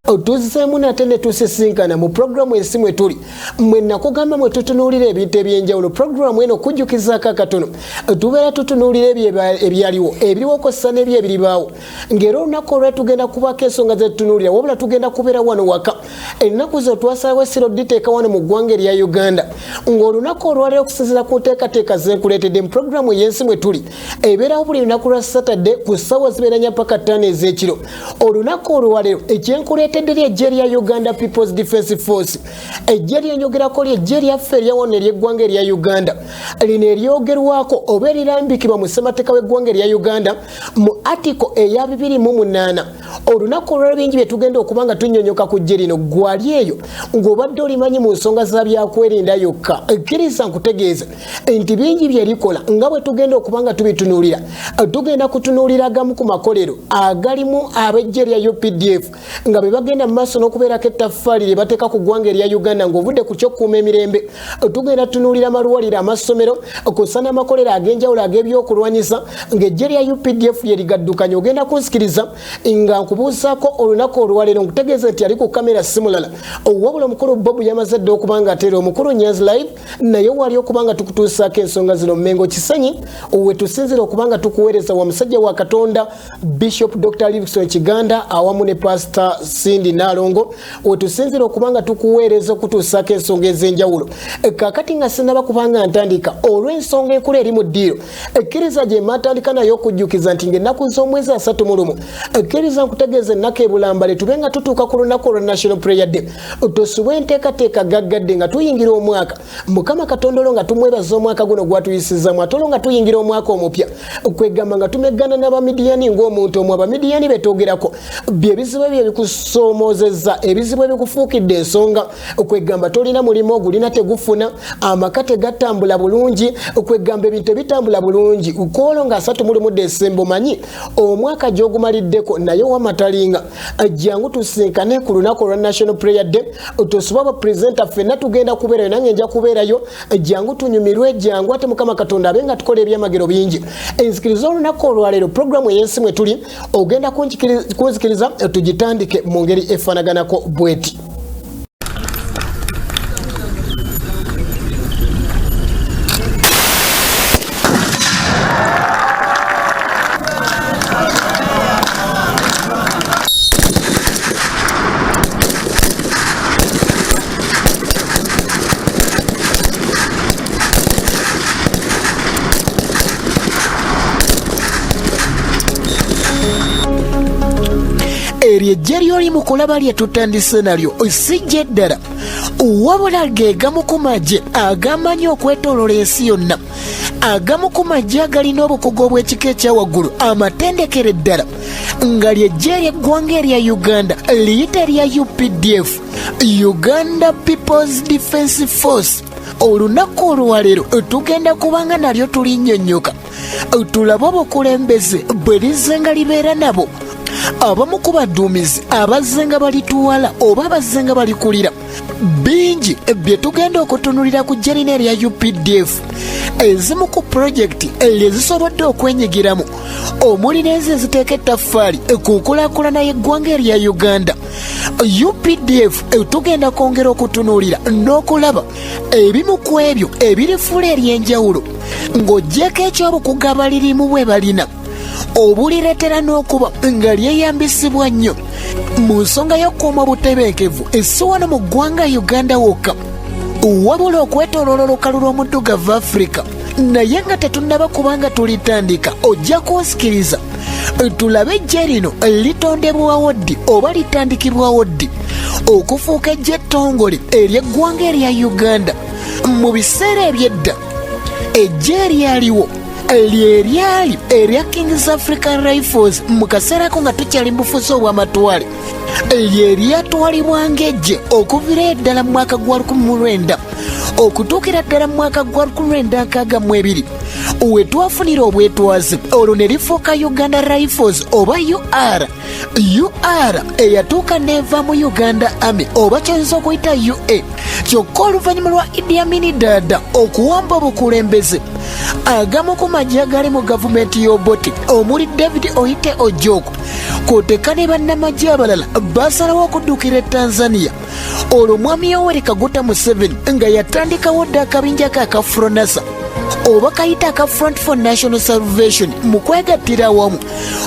Tuzisemu nate ne tusisinkana mu programu esimu etuli mwe nakugamba mwe tutunuulira ebintu ebyenjawulo. Programu eno kujjukizaako akatono tubeera tutunuulira ebyaliwo ebiriwo Kosa n'ebyo ebiribaawo ng'era olunaku olwo tugenda kubaako ensonga ze tutunuulira wabula tugenda kubeera wano waka ennaku zo twasalawo essiro diteeka wano mu ggwanga erya Uganda ng'olunaku olwaleero okusinziira ku nteekateeka ze nkuleetedde mu programu ey'ensimu etuli ebeerawo buli lunaku lwa Saturday ku ssaawa zibeeranya paka 5 ez'ekiro. Olunaku olwaleero ekyenkuleetedde eggye lya Uganda People's Defence Force eggye lyenjogerako ly'eggye lyaffe eryawano ery'eggwanga erya Uganda lino eryogerwako oba erirambikibwa mu ssemateeka w'eggwanga erya Uganda mu article eya 28. Olunaku olwaleero bingi bye tugenda okuba nga tunnyonnyoka ku ggye lino gwali eyo ng'obadde olimanyi mu nsonga za byakwerinda yokka ekkiriza nkutegeeza nti bingi bye likola nga bwe tugenda okuba nga tubitunuulira tugenda kutunuulira agamu ku makolero agalimu ab'eggye lya UPDF nga be bagenda mu maaso n'okubeerako ettaffaali lye bateeka ku ggwanga erya Uganda ng'ovudde ku ky'okkuuma emirembe. Tugenda tunuulira amalwaliro amasomero Kosa n'amakolero ag'enjawulo ag'ebyokulwanyisa ng'eggye lya UPDF lye ligaddukanya. Ogenda kunsikiriza nga nkubuusaako olunaku olwaleero nkutegeeza nti ali ku kamera si mulala wabula omukulu Bob yamaze dda okuba nga ateera omukulu Nyanzi live naye wali okuba nga tukutuusaako ensonga zino Mmengo Kisenyi we tusinzira okuba nga tukuweereza wa musajja wa Katonda Bishop Dr. Livingstone Kiganda awamu ne Pastor Cindy Nalongo we tusinzira okuba nga tukuweereza okutuusaako ensonga ez'enjawulo. Kaakati nga sinaba kubanga ntandika olw'ensonga enkulu eri mu ddiiro ekkiriza gye matandika nayo okujjukiza nti ng'ennaku z'omwezi 31 ekkiriza nkutegeeza ennaku ebulambale tube nga tutuuka ku lunaku olwa National Prayer Day tosubwe enteekateeka gaggadde nga tuyingira omwaka Mukama Katonda olwo nga tumwebaza omwaka guno gwatuyisizaamu ate olwo nga tuyingira omwaka omupya kwegamba nga tumeggana n'Abamidiyani ng'omuntu omwo Abamidiyani betwogerako bye bizibu bye bikusoomozezza ebizibu ebikufuukidde ensonga kwegamba tolina mulimu ogulina tegufuna amaka tegatambula bulungi kwegamba ebintu ebitambula bulungi ukoolo nga 31 Desemba omanyi omwaka gy'ogumaliddeko naye wamatalinga jangu tusinkane ku lunaku olwa National Prayer Day tosuba abapresenta ffenna tugenda kubeerayo nange nja kubeerayo jangu tunyumirwe jangu ate Mukama Katonda abe nga tukola ebyamagero bingi. Enzikiriza olunaku olwaleero programu ey'ensimu etuli ogenda kunzikiriza tugitandike mu ngeri efaanaganako bweti. Eggye ly'oli mu kulaba lye tutandise nalyo sijja eddala wabula geegamu ku magye agamanyi okwetoolola ensi yonna agamu ku magye agalina obukugu obw'ekika ekyawaggulu amatendekere ddala nga ly'eggye ly'eggwanga erya Uganda liyita erya UPDF Uganda People's Defence Force. Olunaku olwaleero tugenda kubanga nalyo tulinnyonnyoka tulabe obukulembeze bwe lizenga libeera nabo abamu ku baduumizi abazzenga balituwala oba abazzenga balikulira bingi bye tugenda okutunulira ku ggye lino erya UPDF ezimu ku pulojekiti ezisobodde okwenyigiramu omuli n'ezo eziteeka ettaffaali ku nkulaakulana y'eggwanga erya Uganda. UPDF tugenda kwongera okutunuulira n'okulaba ebimu ku ebyo ebirifuula ery'enjawulo ng'oggyeko ekyobukugu abalirimu bwe balina obulireetera n'okuba nga lyeyambisibwa nnyo mu nsonga y'okukuuma obutebenkevu si wano mu ggwanga Uganda wokka wabula okwetooloola olukalu lw'omuddugavu Africa naye nga tetunnaba kubanga tulitandika ojja kunsikiriza tulabe eggye lino litondebwawo ddi oba litandikibwawo ddi okufuuka eggye ettongole ery'eggwanga erya Uganda. Mu biseera eby'edda eggye eryaliwo ly'eryali erya Kings African Rifles mu kaseera ko nga tukyali mu bufuzi obw'amatwale ly'eryatwalibwanga eggye okuviira ddala mu mwaka gwa 1900 okutuukira ddala mu mwaka gwa 1962 we twafunira obwetwaze olwo ne lifuuka Uganda Rifles oba UR eyatuuka neeva mu Uganda Army oba kyoyinza okuyita UA kyokka oluvannyuma lwa Idi Amin Dada okuwamba obukulembeze agamu ku magye agali mu gavumenti y'Obote omuli David Oyite Ojoko kw'oteeka ne bannamagye abalala baasalawo okuddukira e Tanzania olwo mwami Yoweri Kaguta Museveni nga yatandikawo dda akabinja ke aka Fronasa oba kayita aka Front for National Salvation mu kwegattira awamu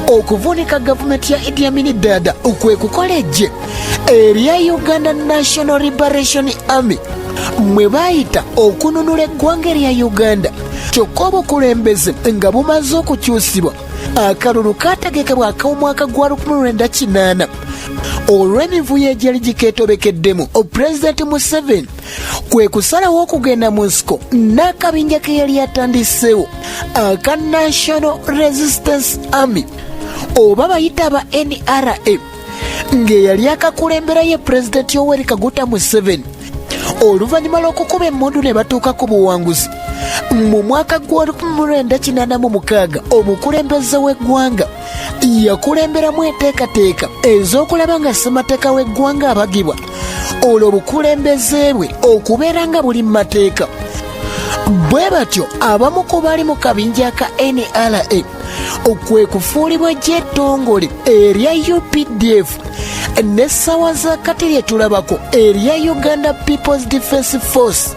okuvuunika gavumenti ya Idi Amin Dada kwe kukola eggye erya Uganda National Liberation Army mwe baayita okununula eggwanga erya Uganda kyokka obukulembeze nga bumaze okukyusibwa akalulu kaategekebwa ak'omwaka gwa 1998 olw'emivuyo egyali gikeetobekeddemu Pulezidenti Museveni kwe kusalawo okugenda mu nsiko n'akabinja ke yali atandiseewo aka National Resistance Army oba bayita aba NRA ng'eyali akakulembera ye Pulezidenti Yoweri Kaguta Museveni oluvannyuma lw'okukuba emmundu ne batuuka ku buwanguzi mu mwaka gwa 1986 omukulembeze w'eggwanga yakulemberamu enteekateeka ez'okulaba nga ssemateeka w'eggwanga abagibwa olwo obukulembeze bwe okubeera nga buli mu mateeka bwe batyo abamu ku baali mu kabinja ka NRA kwe kufuulibwa gy'ettongole erya UPDF n'essawa za kati lye tulabako erya Uganda People's Defence Force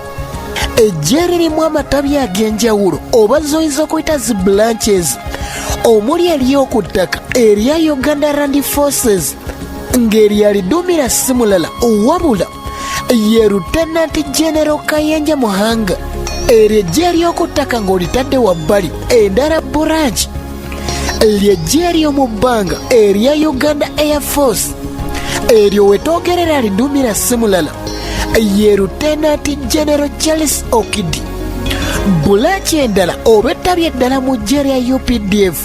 eggye lirimu amatabi ag'enjawulo oba zoyinza okuyita zi branches omuli ery'oku ttaka erya Uganda Land Forces ng'eryaliduumira si mulala wabula ye Lieutenant General Kayenja Muhanga eryo eggye ery'oku ttaka ng'olitadde wabbali endala branch ly'eggye ery'omu bbanga erya Uganda Air Force eryo wetoogerera liduumira si mulala ye Lieutenant General Charles Okidi bulaaki endala oba ettabi eddala mu ggye lya UPDF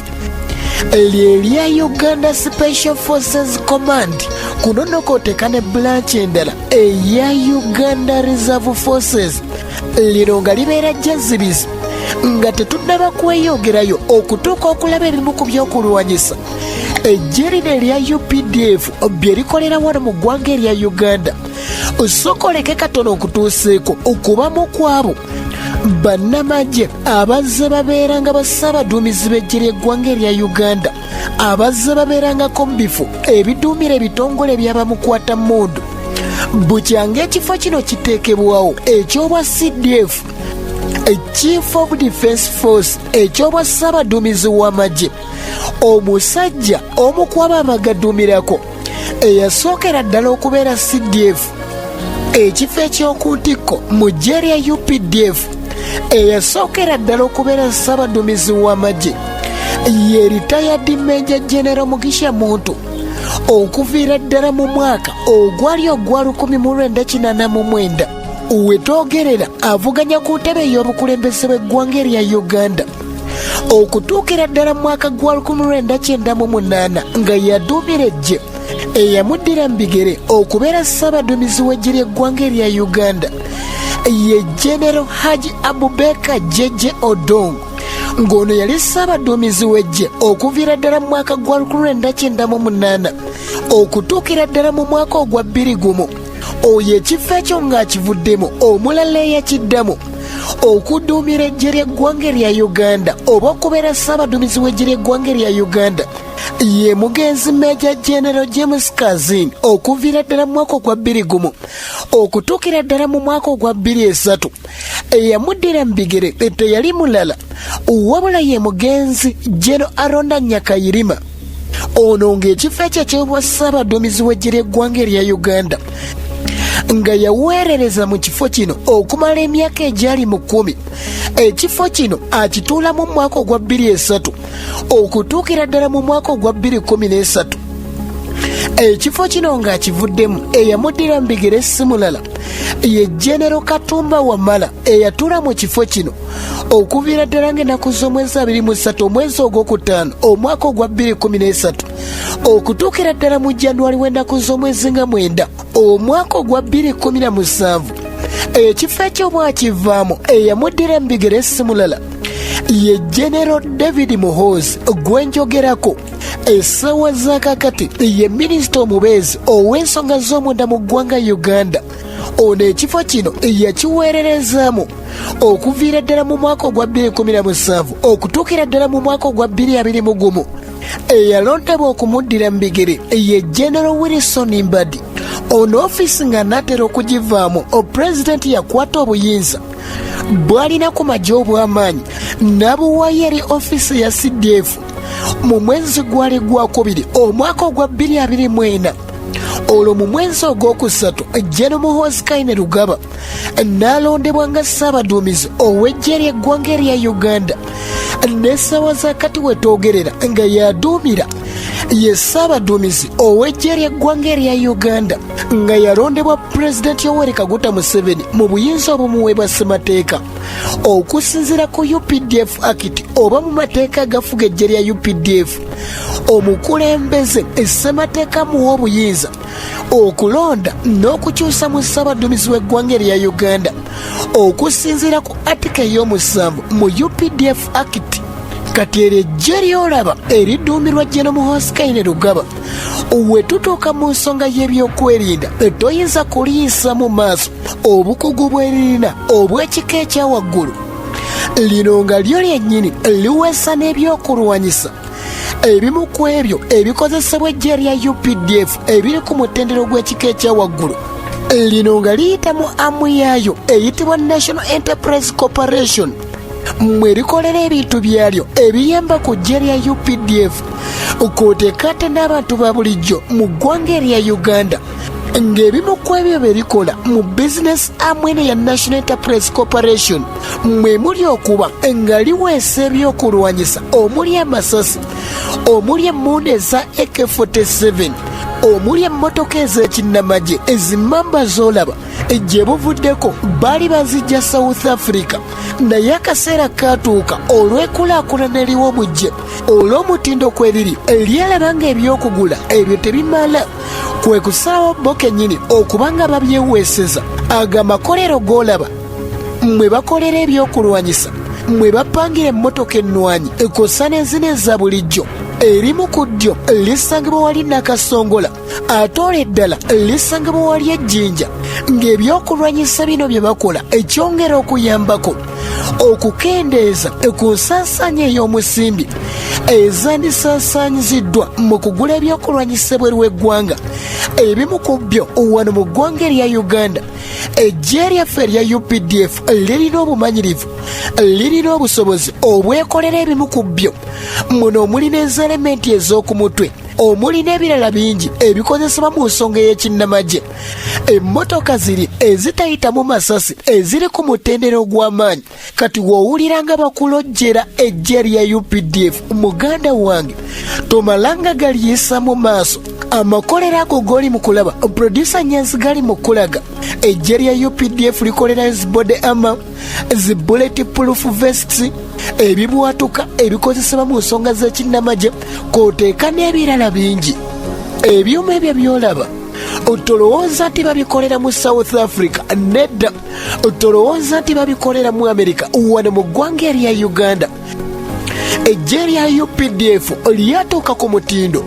lyerya Uganda Special Forces Command kuno nno kw'oteeka ne bulaaki endala eya Uganda Reserve Forces lino nga libeera jazirizi nga tetunnaba kweyongerayo okutuuka okulaba ebimu ku byokulwanyisa eggye lino erya UPDF bye likolera wano mu ggwanga erya Uganda sokoleke katono okutuuseeko okubamu kwabo bannamagye abazze babeeranga bassaabaduumizi b'eggye ly'eggwanga erya Uganda abazze babeerangako mu bifo ebiduumira ebitongole by'abamukwata mmundu bukyanga ekifo kino kiteekebwawo eky'obwa CDF Chief of Defence Force eky'obwa ssaabaduumizi w'amagye omusajja omu ku abo amagaduumirako eyasookera ddala okubeera CDF ekifo eky'oku ntikko mu ggye lya UPDF eyasookera ddala okubeera ssaabaduumizi w'amagye ye Retired Major General Mugisha Muntu okuviira ddala mu mwaka ogwali ogwa 1989 wetoogerera avuganya ku ntebe ey'obukulembeze bw'eggwanga erya Uganda okutuukira ddala mu mwaka gwa 1998 nga yaduumira eggye eyamuddira mu bigere okubeera ssaabaduumizi w'eggye ly'eggwanga erya Uganda ye General Haji Abubeka Jeje Odong ng'ono yali ssaabaduumizi w'eggye okuviira ddala mu mwaka gwa 1998 okutuukira ddala mu mwaka ogwa 2001 oyo ekifo ekyo ng'akivuddemu omulala eyakiddamu okuduumira eggye ly'eggwanga erya Uganda oba okubeera ssaabaduumizi w'eggye ly'eggwanga erya Uganda ye mugenzi Major General James Kazini okuviira ddala mu mwaka ogwa 2001 okutuukira ddala mu mwaka ogwa 2003 eyamuddira mu bigere teyali mulala wabula ye mugenzi General Aronda Nyakayirima ono ng'ekifo ekyo eky'obwa ssaabaduumizi w'eggye ly'eggwanga erya Uganda nga yaweerereza mu kifo kino okumala emyaka egyali mu 10 ekifo kino akituulamu mu mwaka ogwa 2003 okutuukira ddala mu mwaka ogwa 2013 ekifo kino ng'akivuddemu eyamuddira mu bigere si mulala ye General Katumba Wamala eyatuula mu kifo kino okuviira ddala ng'ennaku z'omwezi 23 omwezi ogwokutaano omwaka ogwa 2013 okutuukira ddala mu January w'ennaku z'omwezi nga 9 omwaka ogwa 2017 ekifo ekyo bwakivaamu eyamuddira mu bigere si mulala ye General David Muhoozi gwenjogerako essaawa zaakakati ye minisita omubeezi ow'ensonga z'omunda mu ggwanga Uganda ono ekifo kino yakiweererezaamu okuviira ddala mu mwaka ogwa 2017 okutuukira ddala mu mwaka ogwa 2021. eyalondebwa okumuddira mu bigere ye General Wilson Mbadi. ono ofiisi nga natera okugivaamu pulezidenti yakwata obuyinza bwalina ku magye obw'amaanyi n'abuwayo eri ofiisi ya CDF mu mwezi gwali gwakubiri omwaka ogwa 2024. olwo mu mwezi ogwokusatu General Muhoozi Kayine Lugaba n'alondebwa nga ssaabaduumizi ow'eggye ly'eggwanga erya Uganda. n'essaawa zakati wetwogerera nga yaduumira ye ssaabaduumizi ow'eggye ly'eggwanga erya Uganda nga yalondebwa pulezidenti Yoweri Kaguta Museveni mu buyinza obumuweebwa ssemateeka okusinziira ku UPDF Act oba mu mateeka agafuga eggye lya UPDF. omukulembeze ssemateeka muwa obuyinza okulonda n'okukyusa mu ssaabaduumizi w'eggwanga erya Uganda okusinziira ku atika ey'omusanvu mu UPDF Act. kati eryo eggye ly'olaba eriduumirwa General Muhoozi Kayine Lugaba we tutuuka mu nsonga y'ebyokwerinda toyinza kuliyisa mu maaso obukugu bweririna obw'ekika ekya waggulu. lino nga lyo lyennyini liweesa n'ebyokulwanyisa ebimu ku ebyo ebikozesebwa eggye lya UPDF ebiri ku mutendero gw'ekika ekya waggulu. lino nga liyita mu amu yaayo eyitibwa National Enterprise Corporation mwe likolera ebintu byalyo ebiyamba ku ggye lya UPDF kwoteekate n'abantu ba bulijjo mu ggwanga erya Uganda. ng'ebimu ku ebyo berikola mu bizinesi amwene ya National Enterprise Corporation mwe muli okuba nga liweesa ebyokulwanyisa omuli amasasi omuli emmundu eza AK-47 omuli emmotoka ez'ekinnamagye ezimamba z'olaba gye buvuddeko baali bazijja South Africa naye akaseera kaatuuka olw'enkulaakulana eriwo mu ggye olw'omutindo kweriri lyalaba nga ebyokugula ebyo tebimala kwe kusalawo bo kennyini okubanga babyeweeseza aga makolero g'olaba mwe bakolera ebyokulwanyisa mwe bapangira emmotoka ennwanyi Kosa n'ezina eza bulijjo. erimu ku ddyo lisangibwa wali Nakasongola ate olw'eddala lisangibwa wali Ejjinja. ng'ebyokulwanyisa bino bye bakola ekyongera okuyambako okukendeeza ku nsaasaanya ey'omusimbi ezandisaasaanyiziddwa mu kugula ebyokulwanyisa ebweru w'eggwanga. ebimu ku byo wano mu ggwanga erya Uganda eggye lyaffe erya UPDF lirina obumanyirivu lirina obusobozi obwekolera ebimu ku byo muno omuli n'ezelementi ez'oku mutwe omuli n'ebirala bingi ebikozesebwa mu nsonga y'ekinnamagye. emmotoka ziri ezitayitamu masasi eziri ku mutendero gw'amaanyi. kati w'owulira nga bakulojjera eggye lya UPDF muganda wange tomalanga galiyisa mu maaso amakolero ago g'oli mu kulaba producer Nyanzi gali mu kulaga. eggye lya UPDF likolera body armor zi bulletproof vests ebibwatuka ebikozesebwa mu nsonga z'ekinnamagye kwoteeka n'ebirala bingi. ebyuma ebyo by'olaba otolowooza nti babikolera mu South Africa nedda otolowooza nti babikolera mu America wano mu ggwanga erya Uganda. eggye lya UPDF lyatuuka ku mutindo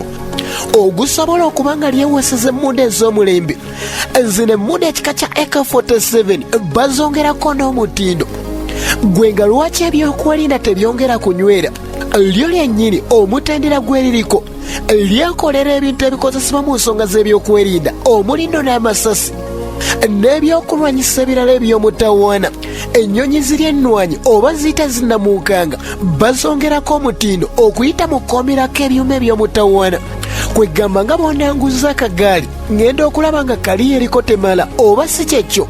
ogusobola okuba nga lyeweseza emmundu ez'omulembe. zino emmundu ekika kya AK-47 bazongerako n'omutindo. gwe nga lwaki ebyokwerinda tebyongera kunywera lyo lyennyini omutendera gweririko lyakolera ebintu ebikozesebwa mu nsonga z'ebyokwerinda omuli nno n'amasasi n'ebyokulwanyisa ebirala eby'omutawaana. ennyonyi ziri ennwanyi oba ziyita zinnamuukanga bazongerako omutindo okuyita mu kkomerako ebyuma eby'omutawaana. kwegamba nga bonanguza akagaali ngenda okulaba nga kali eriko temala oba si kyekyo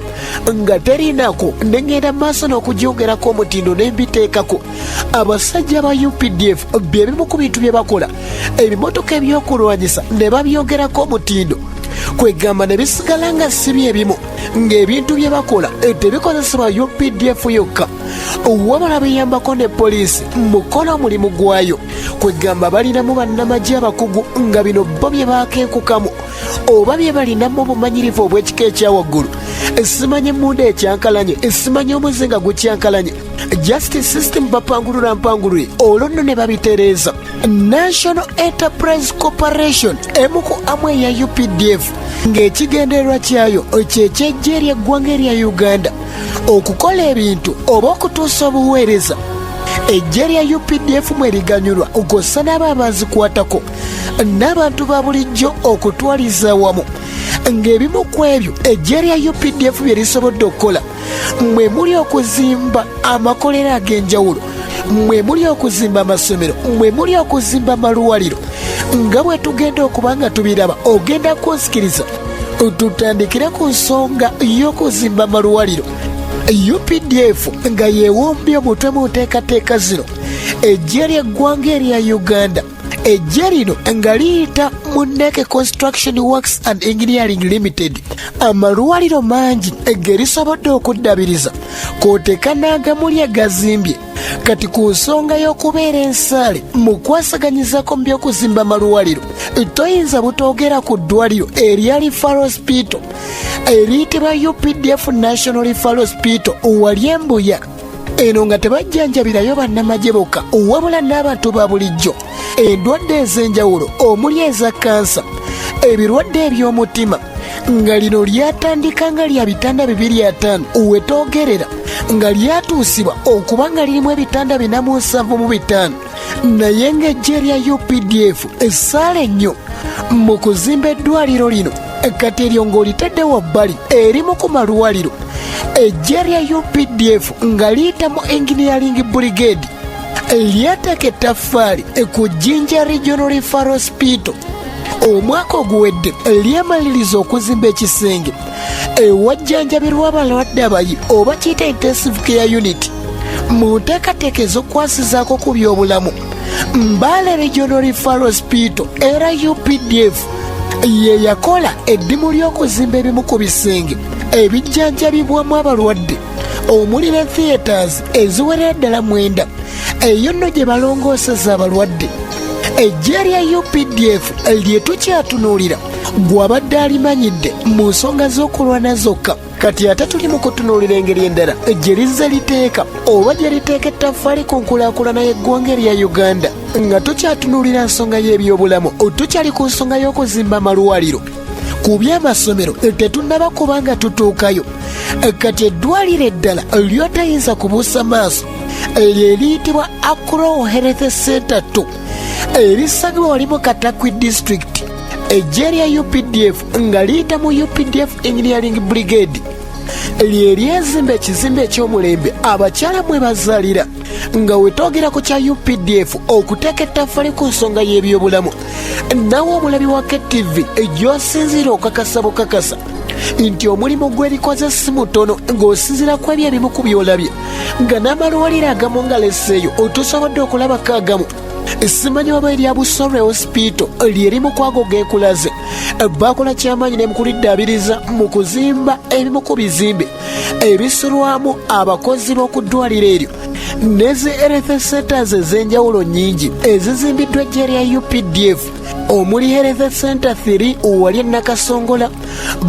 nga terinako nengenda maaso n'okugyongerako omutindo n'embiteekako. abasajja ba UPDF byebimu ku bintu bye bakola ebimotoka ebyokulwanyisa ne babyongerako omutindo. kwegamba ne bisigala nga si byebimu ng'ebintu bye bakola tebikozesebwa UPDF yokka wabala biyambako ne poliisi mu kukola omulimu gwayo. kwegamba balinamu bannamagye abakugu nga bino bo bye bakeekukamu oba bye balinamu obumanyirivu obw'ekika ekyawaggulu. Simanyi emmundu ekyankalanye, simanyi omuzinga gukyankalanye. Justice system bapangulula mpangulule olwo nno ne babitereeza. National Enterprise Corporation emu ku amwe eya UPDF ng'ekigendererwa kyayo kyekyejja ery'eggwanga erya Uganda okukola ebintu oba okutuusa obuweereza. Ejja lya UPDF mwe liganyulwa Kosa n'abo abazikwatako n'abantu ba bulijjo okutwaliza awamu. Ng'ebimu ku ebyo ejja lya UPDF bye lisobodde okukola mwe muli okuzimba amakolero ag'enjawulo, mwe muli okuzimba amasomero, mwe muli okuzimba amalwaliro. Nga bwe tugenda okuba nga tubiraba ogenda kunsikiriza tutandikire ku nsonga y'okuzimba amalwaliro. UPDF nga yeewombye omutwe mu nteekateeka zino ejja ly'eggwanga erya Uganda. Ejja lino nga liyita mu Neke Construction Works and Engineering Limited. Amalwaliro mangi ge lisobodde okuddabiriza kw'oteeka n'agamuli agazimbye. Kati ku nsonga y'okubeera ensaale mu kwasaganyizako mu by'okuzimba amalwaliro, toyinza butoogera ku ddwaliro erya Referral Hospital eriyitibwa UPDF National Referral Hospital wali Embuya. Eno nga tebajjanjabirayo bannamagye bokka wabula n'abantu ba bulijjo. Endwadde ez'enjawulo omuli eza kansa, ebirwadde eby'omutima, nga lino lyatandika nga lya bitanda 205 wetoogerera nga lyatuusibwa okuba nga lirimu ebitanda 475. Naye ng'ejja lya UPDF essaala ennyo mu kuzimba eddwaliro lino. Kati eryo ng'olitadde wabbali erimu ku malwaliro. Ejja lya UPDF nga liyita mu Engineering Brigade lyateeka ettaffaali ku Jinja Regional Referral Hospital. Omwaka oguwedde lyemaliriza okuzimba ekisenge ewajjanjabirwa abalwadde abayi oba kiyita intensive care unit mu nteekateeka ez'okwasizaako ku byobulamu. Mbale Regional Referral Hospital era UPDF ye yakola eddimu ly'okuzimba ebimu ku bisenge ebijjanjabibwamu abalwadde omuli ne theatres eziwerera ddala 9. Eyo nno gye balongooseza abalwadde. Ejja lya UPDF lye tukyatunuulira gw'abadde alimanyidde mu nsonga z'okulwana zokka. Kati ate tuli mu kutunuulira engeri endala gye lizze liteeka oba gye liteeka ettaffaali ku nkulaakulana y'eggwanga erya Uganda. Nga tukyatunuulira nsonga y'ebyobulamu, tukyali ku nsonga y'okuzimba amalwaliro. Ku by'amasomero tetunnaba kubanga tutuukayo. Kati eddwaliro eddala ly'otayinza kubuusa maaso lye liyitibwa Akro Health Center 2 erisangibwa wali mu Katakwi District. Ejja lya UPDF nga liyita mu UPDF Engineering Brigade lye lyezimba ekizimbe eky'omulembe abakyala mwe bazaalira. Nga wetoogera ku kya UPDF okuteeka ettaffaali ku nsonga y'ebyobulamu, nawe omulabi wa KTV gy'osinziira okakasa bukakasa nti omulimu gw'erikoze si mutono ng'osinziira ku ebyo ebimu ku by'olabye, nga n'amalwaliro agamu nga lesseeyo otusobodde okulabako agamu. Simanyi oba erya Busole Hospital lyerimu ku ago geekulaze bakola kyamaanyi ne mukuliddaabiriza mu kuzimba ebimu ku bizimbe ebisulwamu abakozi b'oku ddwaliro eryo. Nezi health centers ez'enjawulo nnyingi ezizimbiddwa ejja lya UPDF omuli Health Center 3 wali Nakasongola,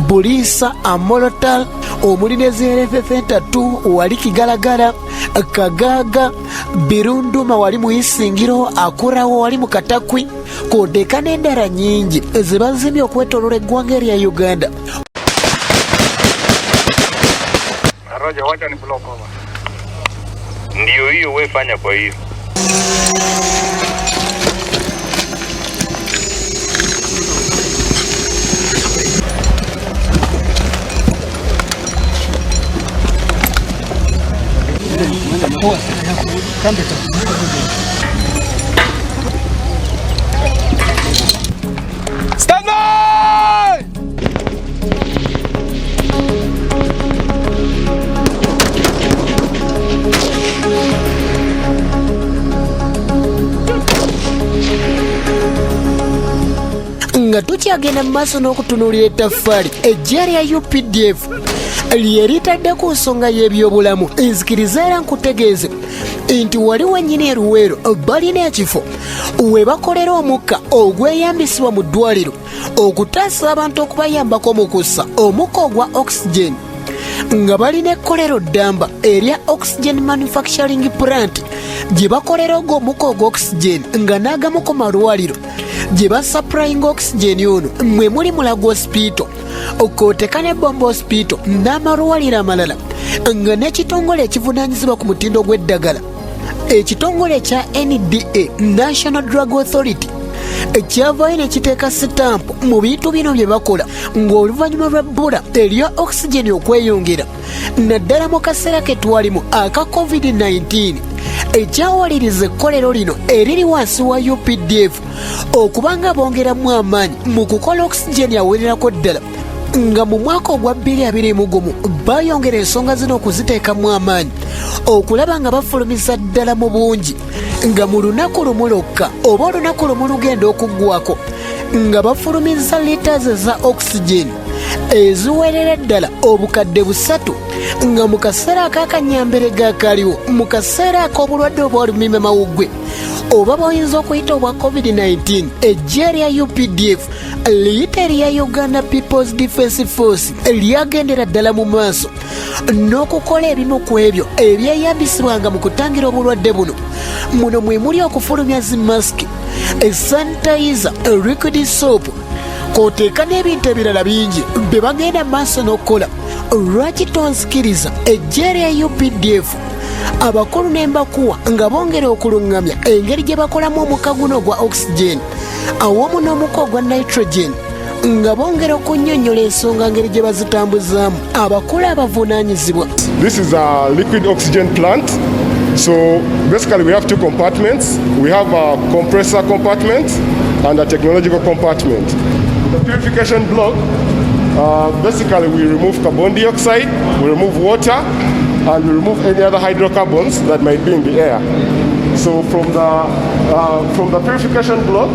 Buliisa, Amolotal, omuli nezi Health Center 2 wali Kigalagala, Kagaaga, Birunduma wali mu Isingiro, Akurawo wali mu Katakwi, kw'oteeka n'endala nnyingi ze bazimbye okwetooloola eggwanga erya Uganda. Roja, wacha ni block over. Ndio hiyo wewe fanya kwa hiyo. Stand by! Nga tukyagenda mu maaso n'okutunuulira ettaffaali ejja lya UPDF lye litadde ku nsonga y'ebyobulamu. Nzikiriza era nkutegeeze nti waliwo nnyini eruweero balina ekifo we bakolera omukka ogweyambisibwa mu ddwaliro okutaasa abantu okubayambako mu kussa omukka ogwa oxygen, nga balina ekkolero ddamba erya oxygen manufacturing plant gye bakolera ogwo omukka ogwa oxygen, nga n'agamu ku malwaliro gye basapurayinga oxygen ono mwe muli Mulago hospital, okoteka ne Bombo hospital n'amalwaliro amalala, nga n'ekitongole ekivunaanyizibwa ku mutindo gw'eddagala, ekitongole ekya NDA National Drug Authority ekyavaayo ne kiteeka sitampu mu bintu bino bye bakola, ng'oluvannyuma lw'ebbula erya oxygen okweyongera naddala mu kaseera ke twalimu aka COVID-19 ekyawaliriza ekkolero lino eriri wansi wa UPDF okubanga bongeramu amaanyi mu kukola oxygen awererako ddala, nga mu mwaka ogwa 2021 bayongera ensonga zino okuziteekamu amaanyi okulaba nga bafulumisa ddala mu bungi, nga mu lunaku lumu lwokka oba olunaku lumu lugenda okuggwako nga bafulumiza liitazi za oxygen eziwerera ddala obukadde 3, nga mu kaseera ak'akanyambere gaakaliwo mu kaseera ak'obulwadde obwalumime mawuggwe oba bw'oyinza okuyita obwa COVID-19, ejja lya UPDF liyita erya Uganda People's Defence Force lyagendera ddala mu maaso n'okukola ebimu ku ebyo ebyeyambisibwanga mu kutangira obulwadde buno. Muno mwe muli okufulumya zi masiki, sanitizer, liquid soap, k'oteeka n'ebintu ebirala bingi bye bagenda mu maaso n'okukola. Lwaki tonzikiriza ejja lya UPDF abakulu n'embakuwa nga bongera okuluŋŋamya engeri gye bakolamu omukka guno ogwa oxygen awamu n'omukka ogwa nitrogen, nga bongera okunnyonnyola ensonga ngeri gye bazitambuzaamu abakulu abavunaanyizibwa. This is a liquid oxygen plant. So basically we have 2 compartments. We have a compressor compartment and a technological compartment. The purification block, basically we remove carbon dioxide, we remove water, and we remove any other hydrocarbons that might be in the air. So from the purification block,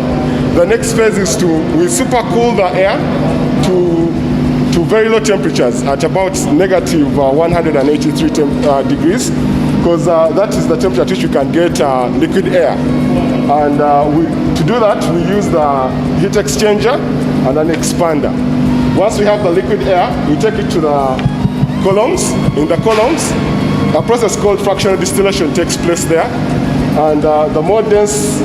the next phase is we supercool the air to very low temperatures at about negative 183 degrees, because that is the temperature at which you can get liquid air. And to do that, we use the heat exchanger and an expander. Once we have the liquid air, we take it to the columns. In the columns, a process called fractional distillation takes place there, and the more dense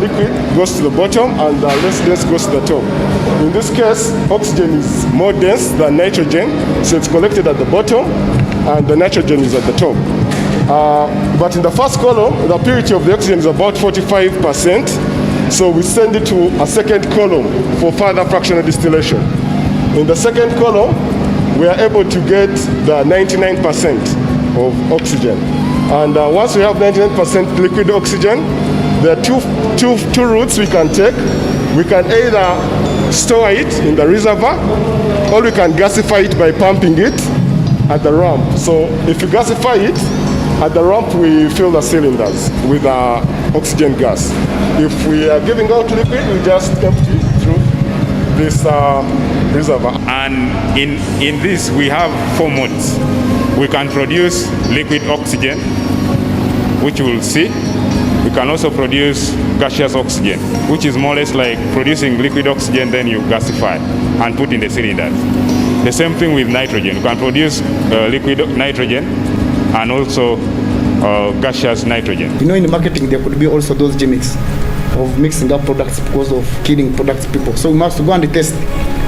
liquid goes to the bottom and the less dense goes to the top. In this case, oxygen is more dense than nitrogen, so it's collected at the bottom and the nitrogen is at the top. But in the first column, the purity of the oxygen is about 45%, so we send it to a second column for further fractional distillation. In the second column, we are able to get the 99% of oxygen. And once we have 99% liquid oxygen, there are two routes we can take. We can either store it in the reservoir, or we can gasify it by pumping it at the ramp. So if you gasify it, at the ramp we fill the cylinders with oxygen gas. If we are giving out liquid, we just empty through this reservoir. And in this we have 4 modes. We can produce liquid oxygen, which you will see. We can also produce gaseous oxygen, which is more or less like producing liquid oxygen, then you gasify and put in the cylinders. The same thing with nitrogen. You can produce liquid nitrogen and also gaseous nitrogen. You know, in marketing there could be also those gimmicks of mixing up products because of killing products people. So we must go and test.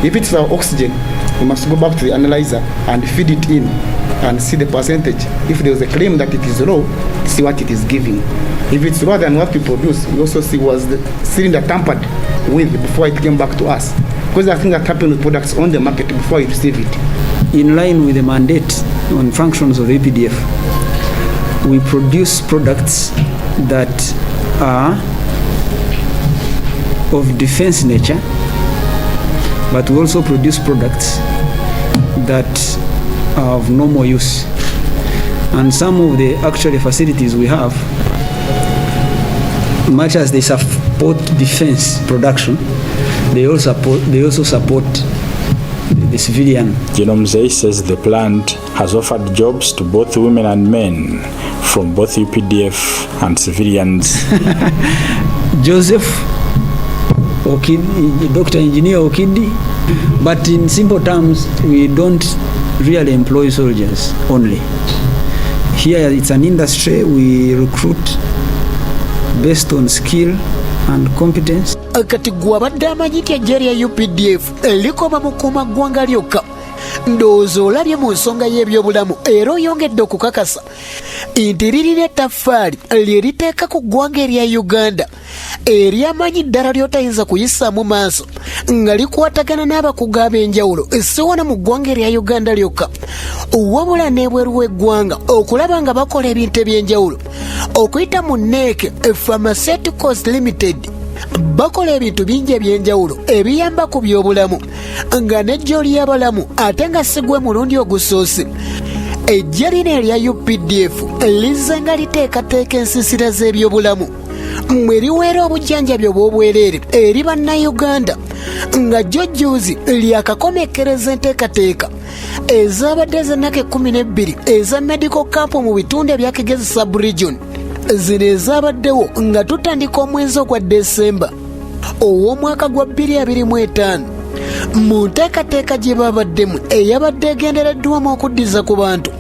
If it's our oxygen, we must go back to the analyzer and feed it in and see the percentage. If there is a claim that it is low, see what it is giving. If it's lower than what we produce, we also see was the cylinder tampered with before it came back to us. Because I think that happened with products on the market before you receive it. In line with the mandate on functions of the EPDF, we produce products that are of defense nature, but we also produce products that are of normal use. And some of the actual facilities we have, much as they support defense production, they also support the civilian. Mzee says the plant has offered jobs to both women and men from both UPDF and civilians. Joseph Okidi, Dr. Engineer Okidi, but in simple terms, we don't really employ soldiers only. Here it's an industry, we recruit based on skill and competence. Kati gwabadde amanyiti ejja ya UPDF likoba mukuma ggwanga lyokka ndowooza olabye mu nsonga y'ebyobulamu era oyongedde okukakasa nti lirina ettaffaali lye liteeka ku ggwanga erya Uganda eryamanyi ddala ly'otayinza kuyisaamu maaso nga likwatagana n'abakugu ab'enjawulo si wona mu ggwanga erya Uganda lyokka wabula n'ebweru w'eggwanga okulaba nga bakola ebintu eby'enjawulo okuyita mu NEC Pharmaceuticals Limited bakola ebintu bingi ebyenjawulo ebiyamba ku byobulamu nga nejjo ly'abalamu ate nga sigwe mulundi ogusoose ejja lino erya UPDF lizze nga liteekateeka ensiisira z'ebyobulamu mwe liweera obujjanjabi obw'obwereere eri bannayuganda nga jjojjuuzi lyakakomekkereza enteekateeka ezabadde z'ennaku 12 eza medical camp mu bitundu ebya Kigezi sub-region zino ezabaddewo nga tutandika omwezi ogwa Desemba ow'omwaka gwa 2025 mu nteekateeka gye babaddemu eyabadde egendereddwamu okuddiza ku bantu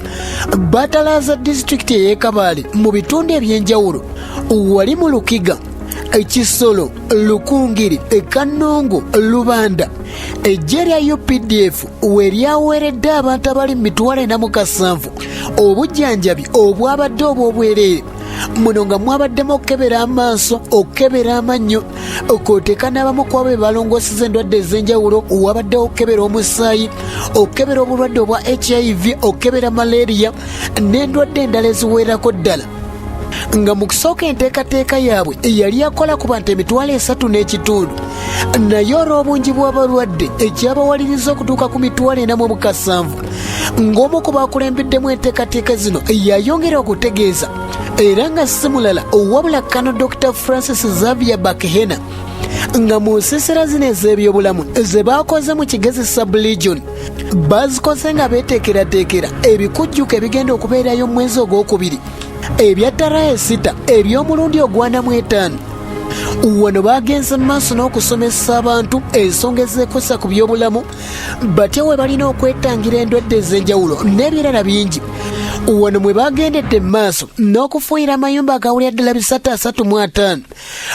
batalaaza disitulikiti ey'e Kabale mu bitundu eby'enjawulo wali mu Lukiga, Kisolo, Lukungiri, Kanongo, Lubanda. Ejja lya UPDF we lyaweeredde abantu abali mu mitwalo 47 obujjanjabi obwabadde obw'obwereere muno nga mwabaddemu okukebera amaaso, okukebera amannyo, okwoteeka n'abamu ku abo balongooseza endwadde ez'enjawulo wabaddewo okukebera omusaayi, okukebera obulwadde obwa HIV, okukebera malaria n'endwadde endala eziweerako ddala. Nga mu kusooka enteekateeka yaabwe yali akola ku bantu 3.5 naye olw'obungi bw'abalwadde ekyabawaliriza okutuuka ku 4.7 ng'omu ku bakulembeddemu enteekateeka zino yayongera okutegeeza era nga si mulala wabula Kano Dr. Francis Xavier Bakehena nga mu nsiisira zino ez'ebyobulamu ze baakoze mu Kigezi sub-region bazikoze nga beeteekerateekera ebikujjuko ebigenda okubeerayo mu mwezi ogwokubiri ebya ttara 6 eby'omulundi ogw45 wano bagenze mu maaso n'okusomesa abantu ensonga ez'ekosa ku byobulamu batya we balina okwetangira endwadde ez'enjawulo n'ebirala bingi. Wano mwe bagendedde mu maaso n'okufuuyira amayumba agawulira ddala 335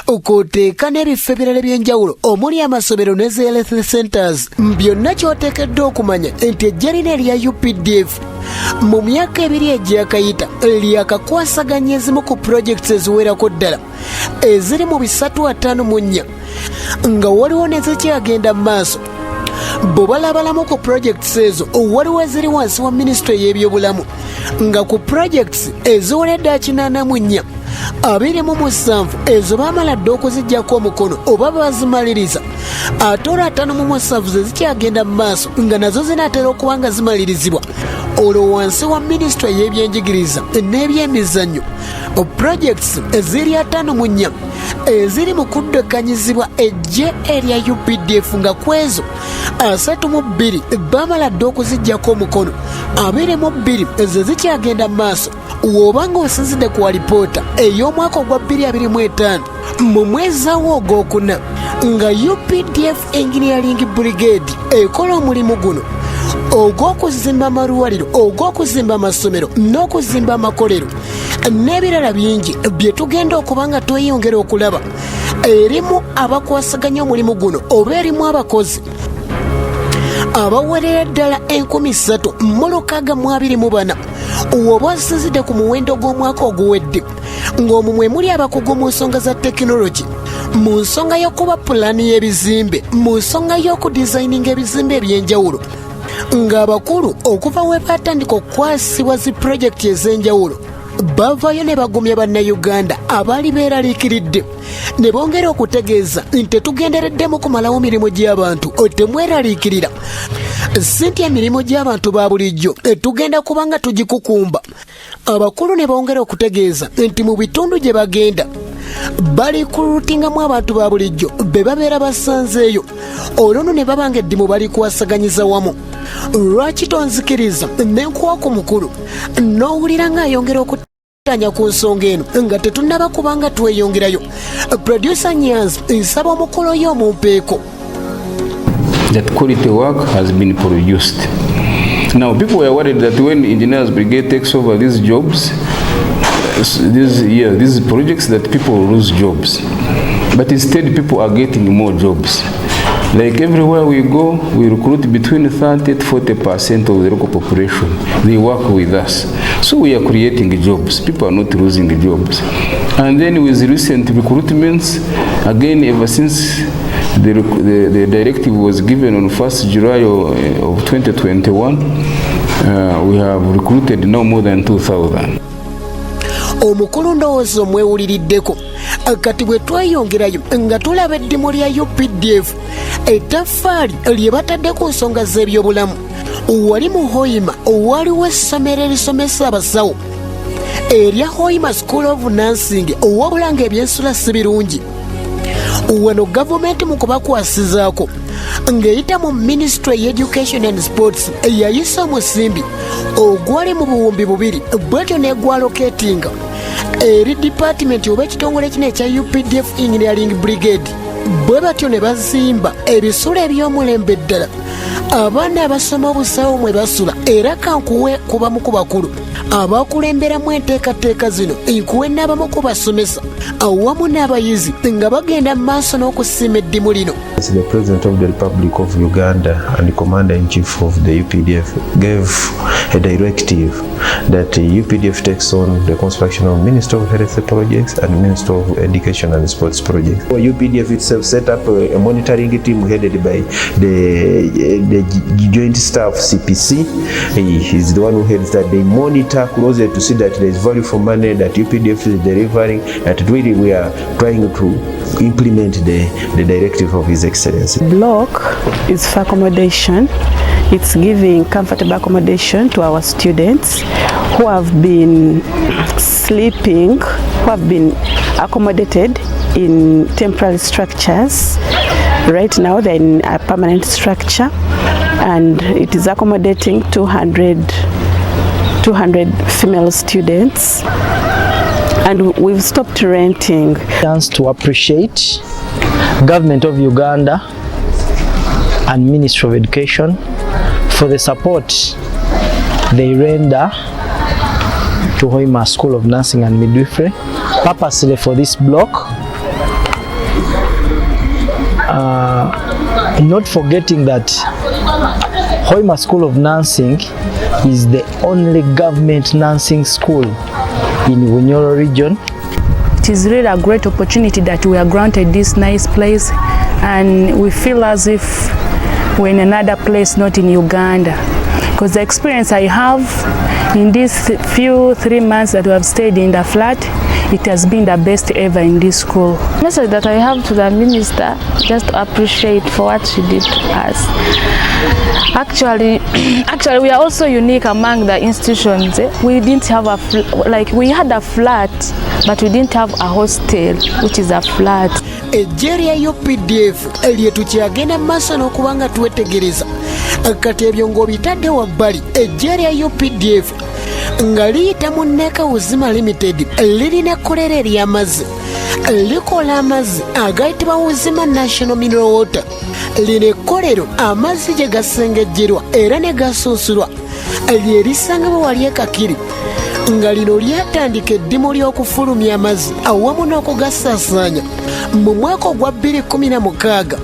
okwoteeka n'ebifo ebirala by'enjawulo omuli amasomero ne health centers. Byonna ky'oteekeddwa okumanya nti ejja lino erya UPDF mu myaka 2 egyakayita lyakakwasaganya ezimu ku projects eziwerako ddala eziri mu 354 nga waliwo nezikyagenda mu maaso. Bo balabalamu ku projects ezo waliwo eziri wansi wa minisitule y'ebyobulamu nga ku projects eziweredde 84 27 ezo baamala dde okuziggyako omukono oba bazimaliriza ate olwo 57 ze zikyagenda mu maaso nga nazo zinaatera okuba nga zimalirizibwa olwo wansi wa minisitule y'ebyenjigiriza n'ebyemizannyo. Projects eziri 54 eziri mu kuddekanyizibwa ejje erya UPDF nga kwezo 32 baamala dde okuziggyako omukono 22 ze zikyagenda mu maaso. W'obanga osinzidde ku alipoota ey'omwaka ogwa 2025 mu mwezi awo ogwokuna nga UPDF Engineering Brigade ekola omulimu guno ogw'okuzimba amalwaliro, ogw'okuzimba amasomero n'okuzimba amakolero n'ebirala bingi bye tugenda okuba nga tweyongera okulaba erimu abakwasaganya omulimu guno oba erimu abakozi abawerera ddala 3,624 woba osinzidde ku muwendo gw'omwaka oguwedde ng'omwo mwe muli abakugu mu nsonga za tekinologi, mu nsonga y'okuba pulaani y'ebizimbe, mu nsonga y'okudizayininga ebizimbe eby'enjawulo ng'abakulu okuva we baatandika okukwasibwa zi pulojekiti ez'enjawulo bavayo ne bagumya bannayuganda abaali beeraliikiridde ne bongera okutegeeza nti tetugendereddemu kumalawo mirimu gy'abantu temweraliikirira sinti emirimu gy'abantu ba bulijjo tugenda kuba nga tugikukumba. Abakulu ne bongera okutegeeza nti mu bitundu gye bagenda balikulutingamu abantu ba bulijjo be babeera basanzeeyo olwono ne babanga eddimu balikuwasaganyiza wamu. Lwaki tonzikiriza nenkuwa ku mukulu n'owulira ng'ayongera okutanya ku nsonga eno nga tetunnaba kubanga tweyongerayo? Producer Nyanzi nsaba omukulu oyo omumpeeko. That quality work has been produced. Now, people were worried that when Engineers Brigade takes over these jobs, these projects, that people will lose jobs. But instead, people are getting more jobs. Like everywhere we go, we recruit between 30 to 40% of the local population. They work with us. So we are creating jobs. People are not losing jobs. And then with recent recruitments, again, ever since the directive was given on 1st July of 2021, we have recruited now more than 2,000. Omukulu ndowooza omwewuliriddeko kati bwe tweyongerayo nga tulaba eddimu lya UPDF ettaffaali lye batadde ku nsonga z'ebyobulamu. Wali mu Hoima waliwo essomero erisomesa abasawo erya Hoima School of Nursing, wabula ng'ebyensula si birungi. Wano gavumenti mu kubakwasizaako ng'eyita mu Ministry of Education and Sports yayisa omusimbi ogwali mu buwumbi 2 bwetyo n'egwaloketinga eri department oba ekitongole kino ekya UPDF Engineering Brigade. Bwe batyo ne bazimba ebisula eby'omulembe ddala abaana abasoma obusawo mwe basula. Era kankuwe kubamu ku bakulu abakulemberamu enteekateeka zino nkuwe n'abamu ku basomesa awamu n'abayizi nga bagenda mu maaso n'okusiima eddimu lino. The President of the Republic of Uganda and the Commander-in-Chief of the UPDF gave a directive that UPDF takes on the construction of Ministry of Health projects and Ministry of Education and Sports projects. UPDF itself set up a monitoring team headed by the Joint Staff CPC. He is the one who heads that. They monitor closely to see that there is value for money that UPDF is delivering, that really we are trying to implement the directive of His Excellency. Block is for accommodation. It's giving comfortable accommodation to our students who have been sleeping, who have been accommodated in temporary structures. Right now they're in a permanent structure, and it is accommodating 200 female students, and we've stopped renting. Chance to appreciate Government of Uganda and Ministry of Education for the support they render to Hoima School of Nursing and Midwifery purposely for this block. Not forgetting that Hoima School of Nursing is the only government nursing school in Ebyewunyisa region. It is really a great opportunity that we are granted this nice place, and we feel as if we're in another place, not in Uganda. Because the experience I have in these few 3 months that we have stayed in the flat, it has been the best ever in this school. The message that I have to the minister, just to appreciate for what she did to us. Actually, we are also unique among the institutions. We didn't have we had a flat, but we didn't have a hostel, which is a flat. Ejeri ya UPDF lyetukyagenda maaso n'okubanga twetegereza kati ebyo ng'obitadde wabbali. Ejeri ya UPDF nga liyita mu Neka Uzima Limited lirina ekkolero ery'amazzi likola amazzi agayitibwa Uzima National Mineral Water. Lino ekkolero amazzi gye gasengejjerwa era ne gasunsulwa lye lisangibwa wali e Kakiri, nga lino lyatandika eddimu ly'okufulumya amazzi awamu n'okugasaasaanya mu mwaka ogwa 2016,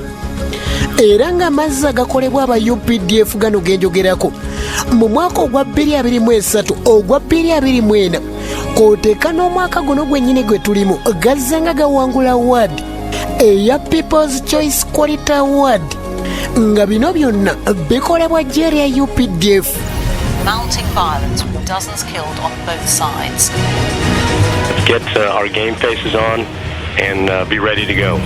era ng'amazzi agakolebwa aba UPDF gano genjogerako mu mwaka ogwa 2023 ogwa 2024 k'oteeka n'omwaka guno gwennyini gwe tulimu gazze nga gawangula award eya People's Choice Quality Award, nga bino byonna bikolebwa jeri ya UPDF. Mounting violence with dozens killed on both sides. Let's get our game faces on and be ready to go.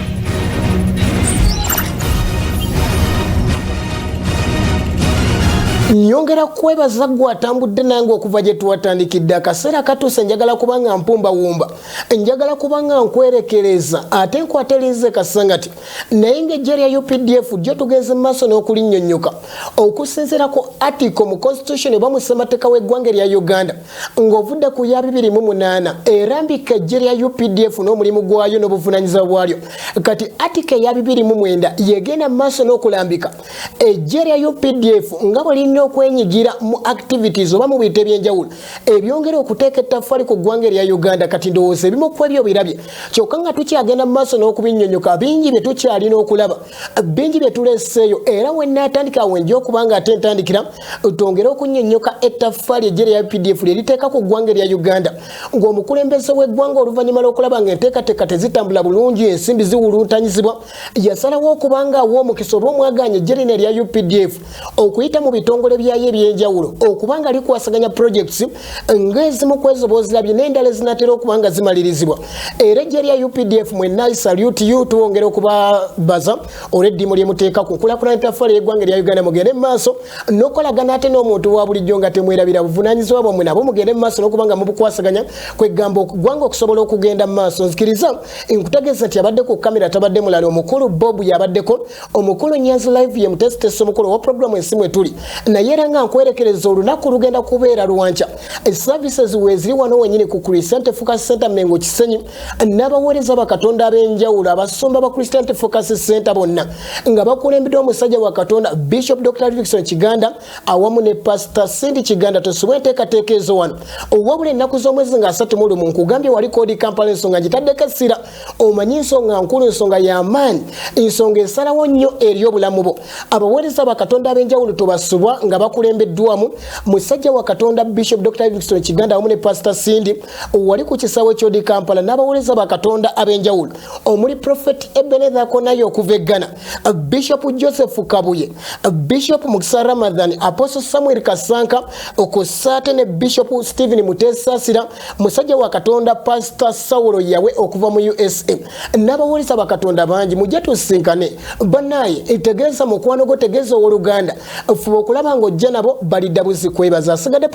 Nyongera kwebaza gwe atambudde nange okuva gye tuwatandikidde akaseera katuuse njagala kubanga mpumba wumba njagala kubanga nkwerekereza ate nkwatereze kasangati naye ng'ejja lya UPDF jjo tugenze mu maaso n'okulinnyonnyoka okusinziira ku article mu constitution oba mu ssemateeka w'eggwanga erya Uganda ng'ovudde ku ya 28 erambika ejja lya UPDF n'omulimu gwayo n'obuvunaanyizibwa bwalyo kati article ya 29 yegenda mu maaso n'okulambika ejja lya UPDF nga bwe okwenyigira mu activities oba mu bintu ebyenjawulo ebyongera okuteeka ettaffaali ku ggwanga erya Uganda kati ndowooza ebimu ku ebyo birabye kyokka nga tukyagenda mu maaso n'okubinnyonnyoka bingi bye tukyalina okulaba bingi bye tuleeseeyo era wennaatandika wenja okubanga ate ntandikira twongere okunnyonnyoka ettaffaali ejja lya UPDF lye liteeka ku ggwanga erya Uganda ng'omukulembeze w'eggwanga oluvannyuma lw'okulaba ng'enteekateeka tezitambula bulungi ensimbi ziwuluntanyizibwa yasalawo okubanga awa omukisa oba omwaganya ejja lino erya UPDF okuyita mu bitongole byayo ebyenjawulo okubanga likwasaganya projects ng'ezimu ku ezo b'ozirabye n'endala ezinatera okubanga zimalirizibwa era ejja lya UPDF mwenna salute you tuwongera okubabaza olw'eddimu lye muteeka ku nkulaakulana ettaffaali y'eggwanga erya Uganda mugende mu maaso n'okolagana ate n'omuntu wa bulijjo nga temwerabira buvunaanyizibwa bwammwe nabo mugende mu maaso n'okubanga mubukwasaganya kwegamba okuggwanga okusobola okugenda mu maaso nzikiriza nkutegeeza nti abadde ku kamera tabadde mulala omukulu Bob yabaddeko omukulu Nyanzi live ye mutesitesi omukulu wa programu ensimu etuli naye era nga nkwerekereza olunaku lugenda kubeera lwanca services weeziri wano wenyini ku Christian Focus Center Mengo Kisenyi n'abaweereza bakatonda ab'enjawulo abasumba ba Christian Focus Center bonna nga bakulembeddwa omusajja wa Katonda Bishop Dr. Livingstone Kiganda awamu ne Pastor Cindy Kiganda tosubwe enteekateeka ezo wano wabula ennaku z'omwezi nga 31 nkugambye wali kodi Kampala ensonga ngitaddeko essira omanyi ensonga nkulu ensonga y'amaanyi ensonga esalawo nnyo eri obulamu bo abaweereza bakatonda ab'enjawulo tobasubwa nga bakulembeddwamu musajja wa Katonda Bishop Dr. Livingstone Kiganda awamu ne Pastor Cindy wali ku kisaawe ky'odi Kampala n'abaweereza bakatonda ab'enjawulo omuli Prophet Ebeneza Konayo okuva e Ghana Bishop Joseph Kabuye Bishop Mukisa Ramadhan Apostle Samuel Kasanka okusaate ne Bishop Stephen Mutesasira musajja wa Katonda Pastor Saulo Yawe okuva mu USA n'abaweereza bakatonda bangi mujja tusinkane banaye etegeeza mukwano go tegeeza ow'Oluganda fuba okulaba ng'ojja nabo balidda buzi kwebaza asigadde